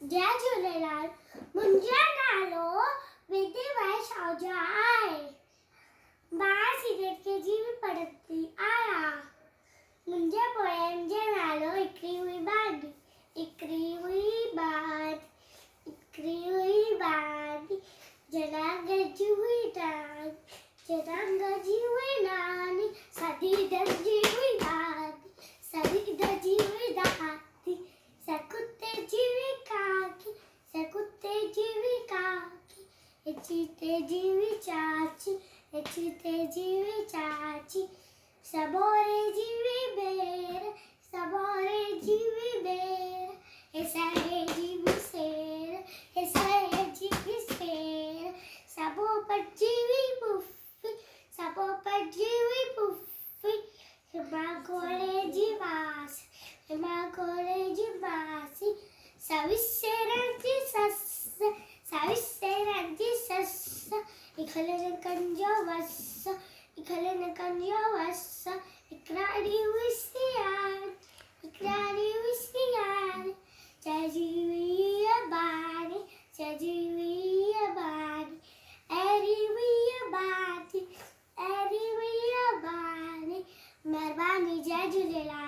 जय झूलेलाल। मुंहिंजो नालो विधि आहूजा आहे। मां सीनियर केजी में पढ़ंदी आहियां। मुंहिंजे पोयम जो नालो हिकिड़ी हुई बांदी। हिकिड़ी हुई बांदी जना गजी हुई नानी, जना गजी हुई नानी, सदी दजी हुई दादी, सदी दजी हुई दादी, सकुते जीवी काकी, सकुते जीवी काकी, एचीते जीवी चाची, एचीते जीवी चाची, सबोरे जीवी बेर, सबोरे जीवी बेर, ऐसा है जीवी शेर, ऐसा है जीवी शेर, सबो पर जीवी पुफ्फी, सबो पर जीवी पुफ्फी, हिमा गोरे जीवास, हिमा गोरे जीवासी, सविस्सेरंजी सस्स, सविस्सेरंजी सस्स, इखलेन कंजो वस्स, इखलेन कंजो वस्स, इकरारी हुई सियान, इकरारी